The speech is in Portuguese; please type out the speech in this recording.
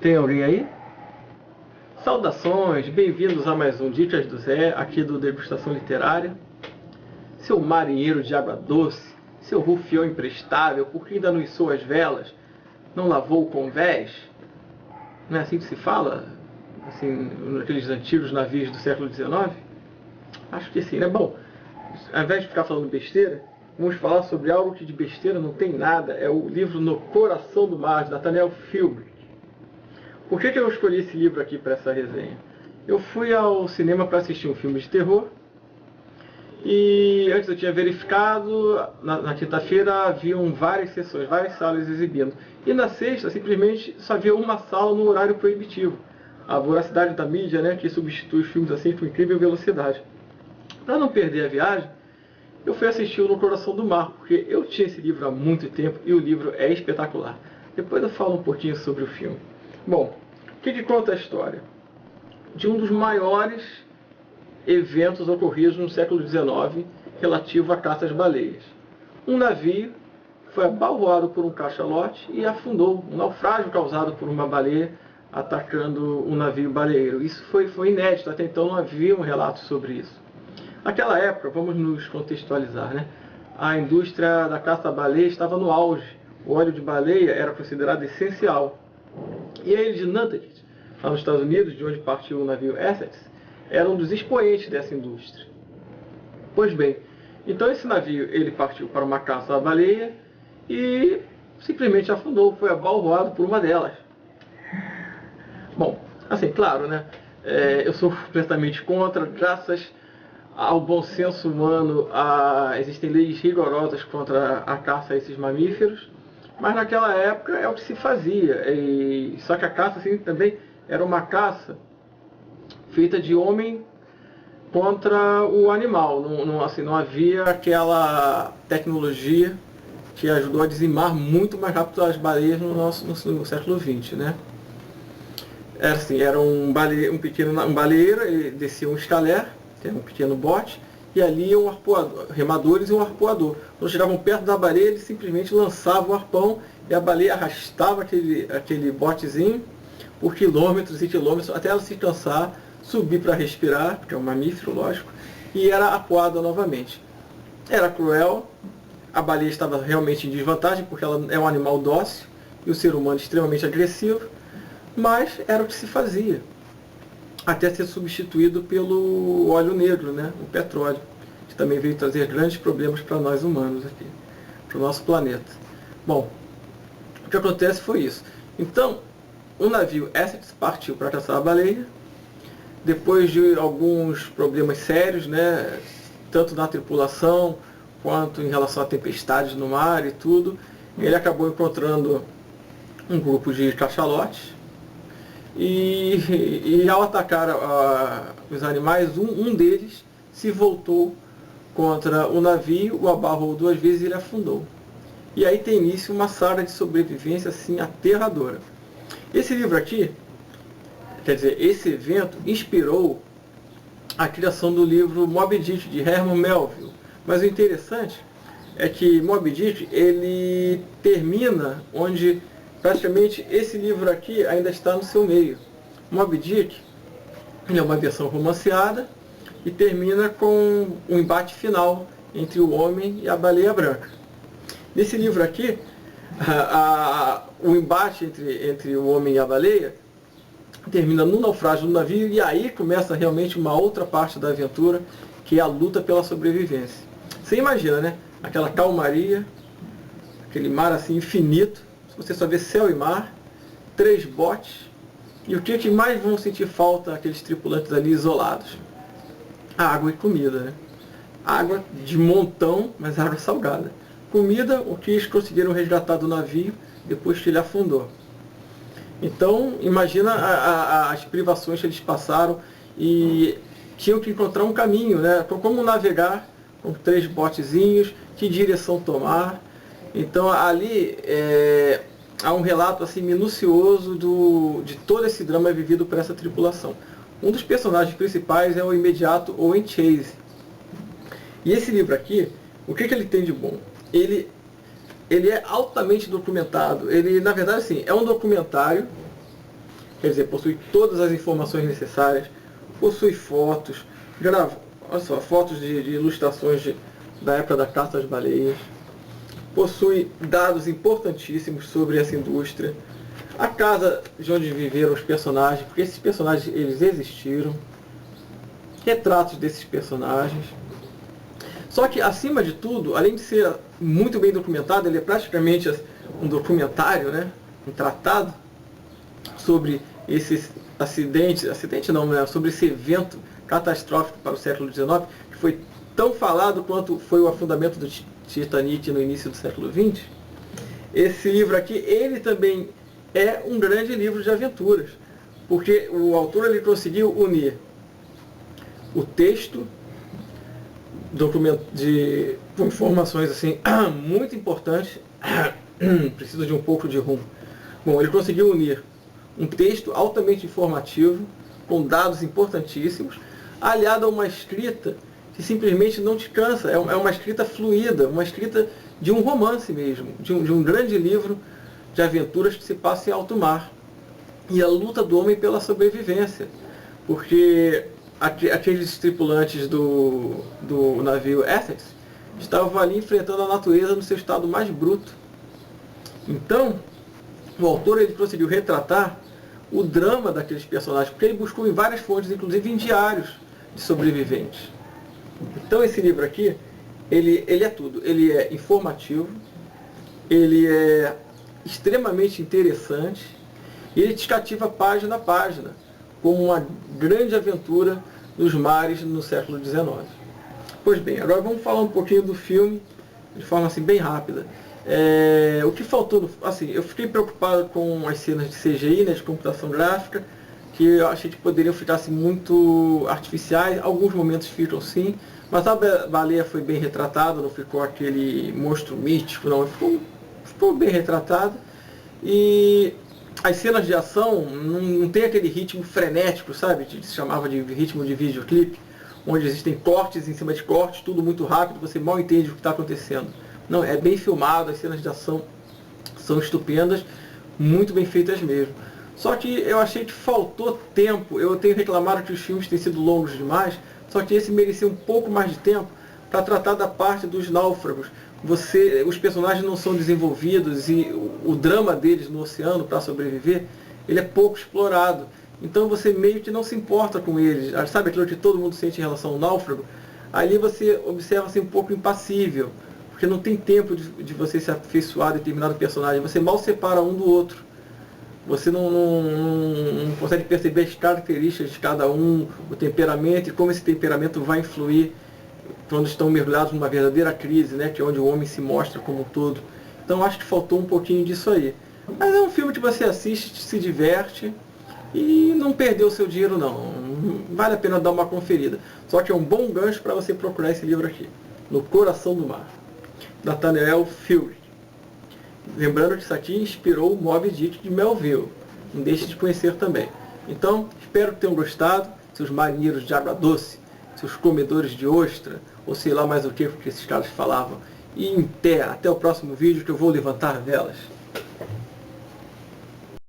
Tem alguém aí? Saudações, bem-vindos a mais um Dicas do Zé, aqui do Degustação Literária. Seu marinheiro de água doce, seu rufião imprestável, por que ainda não içou as velas? Não lavou o convés? Não é assim que se fala? Assim, naqueles antigos navios do século XIX? Acho que sim, né? Bom, ao invés de ficar falando besteira, vamos falar sobre algo que de besteira não tem nada. É o livro No Coração do Mar, de Nathaniel Philbrick. Por que eu escolhi esse livro aqui para essa resenha? Eu fui ao cinema para assistir um filme de terror e antes eu tinha verificado, na quinta-feira haviam várias sessões, várias salas exibindo. E na sexta, simplesmente, só havia uma sala no horário proibitivo. A voracidade da mídia, né, que substitui os filmes assim com incrível velocidade. Para não perder a viagem, eu fui assistir o No Coração do Mar, porque eu tinha esse livro há muito tempo e o livro é espetacular. Depois eu falo um pouquinho sobre o filme. Bom, o que conta a história? De um dos maiores eventos ocorridos no século XIX relativo à caça às baleias. Um navio foi abalroado por um cachalote e afundou. Um naufrágio causado por uma baleia atacando um navio baleeiro. Isso foi inédito, até então não havia um relato sobre isso. Naquela época, vamos nos contextualizar, né? A indústria da caça à baleia estava no auge. O óleo de baleia era considerado essencial. E a ilha de Nantucket, lá nos Estados Unidos, de onde partiu o navio Essex, era um dos expoentes dessa indústria. Pois bem, então esse navio ele partiu para uma caça à baleia e simplesmente afundou, foi abalroado por uma delas. Bom, assim, claro, né? Eu sou completamente contra, graças ao bom senso humano, existem leis rigorosas contra a caça a esses mamíferos, mas naquela época é o que se fazia. Só que a caça assim, também era uma caça feita de homem contra o animal. Não havia aquela tecnologia que ajudou a dizimar muito mais rápido as baleias no século XX, né? Era assim, era um baleeiro, ele descia um escalé, que era um pequeno bote, e ali iam remadores e um arpoador. Quando chegavam perto da baleia, eles simplesmente lançavam o arpão e a baleia arrastava aquele botezinho por quilômetros e quilômetros até ela se cansar, subir para respirar, porque é um mamífero, lógico, e era arpoada novamente. Era cruel, a baleia estava realmente em desvantagem, porque ela é um animal dócil e o ser humano extremamente agressivo, mas era o que se fazia, até ser substituído pelo óleo negro, né, o petróleo, que também veio trazer grandes problemas para nós humanos aqui, para o nosso planeta. Bom, o que acontece foi isso. Então, o navio Essex partiu para caçar a baleia, depois de alguns problemas sérios, né, tanto na tripulação, quanto em relação a tempestades no mar e tudo, ele acabou encontrando um grupo de cachalotes, e ao atacar os animais, um deles se voltou contra o navio, o abalrou 2 vezes e ele afundou. E aí tem início uma saga de sobrevivência assim aterradora. Esse livro aqui, quer dizer, esse evento inspirou a criação do livro Moby Dick, de Herman Melville. Mas o interessante é que Moby Dick, ele termina onde praticamente esse livro aqui ainda está no seu meio. Moby Dick é uma versão romanceada e termina com um embate final entre o homem e a baleia branca. Nesse livro aqui, o embate entre o homem e a baleia termina no naufrágio do navio, e aí começa realmente uma outra parte da aventura, que é a luta pela sobrevivência. Você imagina, né? Aquela calmaria, aquele mar assim infinito, você só vê céu e mar, 3 botes, e o que mais vão sentir falta aqueles tripulantes ali isolados? Água e comida, né? Água de montão, mas água salgada. Comida, o que eles conseguiram resgatar do navio depois que ele afundou. Então, imagina as privações que eles passaram e tinham que encontrar um caminho, né? Como navegar com 3 botezinhos, que direção tomar. Então, ali há um relato assim, minucioso de todo esse drama vivido por essa tripulação. Um dos personagens principais é o imediato Owen Chase. E esse livro aqui, o que ele tem de bom? Ele é altamente documentado. Ele, na verdade, assim, é um documentário quer dizer, possui todas as informações necessárias, possui fotos, olha só, fotos de ilustrações da época da caça às baleias, possui dados importantíssimos sobre essa indústria, a casa de onde viveram os personagens, porque esses personagens eles existiram, retratos desses personagens. Só que, acima de tudo, além de ser muito bem documentado, ele é praticamente um documentário, né? Um tratado sobre esses acidente não, né? Sobre esse evento catastrófico para o século XIX, que foi tão falado quanto foi o afundamento do Titanic no início do século XX. Esse livro aqui, ele também é um grande livro de aventuras, porque o autor ele conseguiu unir o texto com informações assim muito importantes. Preciso de um pouco de rum. Bom, ele conseguiu unir um texto altamente informativo, com dados importantíssimos, aliado a uma escrita que simplesmente não te cansa. É uma escrita fluida, uma escrita de um romance mesmo, de um grande livro de aventuras que se passa em alto mar. E a luta do homem pela sobrevivência. Porque aqueles tripulantes do navio Essex estavam ali enfrentando a natureza no seu estado mais bruto. Então, o autor ele conseguiu retratar o drama daqueles personagens, porque ele buscou em várias fontes, inclusive em diários de sobreviventes. Então esse livro aqui, ele é tudo. Ele é informativo, ele é extremamente interessante, e ele te cativa página a página, como uma grande aventura nos mares no século XIX. Pois bem, agora vamos falar um pouquinho do filme, de forma assim bem rápida. O que faltou, assim, eu fiquei preocupado com as cenas de CGI, né, de computação gráfica, que eu achei que poderiam ficar assim, muito artificiais. Alguns momentos ficam sim, mas a baleia foi bem retratada, não ficou aquele monstro mítico, não, ficou bem retratada. E as cenas de ação não tem aquele ritmo frenético, sabe? Que se chamava de ritmo de videoclipe, onde existem cortes em cima de cortes, tudo muito rápido, você mal entende o que está acontecendo. Não, é bem filmado, as cenas de ação são estupendas, muito bem feitas mesmo. Só que eu achei que faltou tempo. Eu tenho reclamado que os filmes têm sido longos demais, só que esse merecia um pouco mais de tempo para tratar da parte dos náufragos. Os personagens não são desenvolvidos e o drama deles no oceano para sobreviver, ele é pouco explorado. Então você meio que não se importa com eles. Sabe aquilo que todo mundo sente em relação ao náufrago? Ali você observa assim, um pouco impassível, porque não tem tempo de você se afeiçoar a determinado personagem. Você mal separa um do outro. Você não consegue perceber as características de cada um, o temperamento e como esse temperamento vai influir quando estão mergulhados numa verdadeira crise, né, que é onde o homem se mostra como um todo. Então acho que faltou um pouquinho disso aí. Mas é um filme que você assiste, se diverte e não perdeu o seu dinheiro não. Vale a pena dar uma conferida. Só que é um bom gancho para você procurar esse livro aqui, No Coração do Mar, Nathaniel Fury. Lembrando que isso aqui inspirou o Moby Dick de Melville. Não deixe de conhecer também. Então, espero que tenham gostado, seus marinheiros de água doce, seus comedores de ostra, ou sei lá mais o que esses caras falavam. E até o próximo vídeo que eu vou levantar velas.